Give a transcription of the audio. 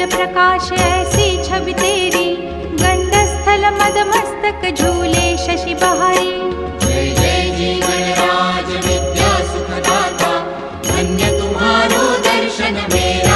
प्रकाश ऐसी छवि तेरी, गंडस्थल मदमस्तक झूले शशि बहारी। जय जय जी गणराज विद्या सुखदाता, धन्य तुम्हारो दर्शन मेरा।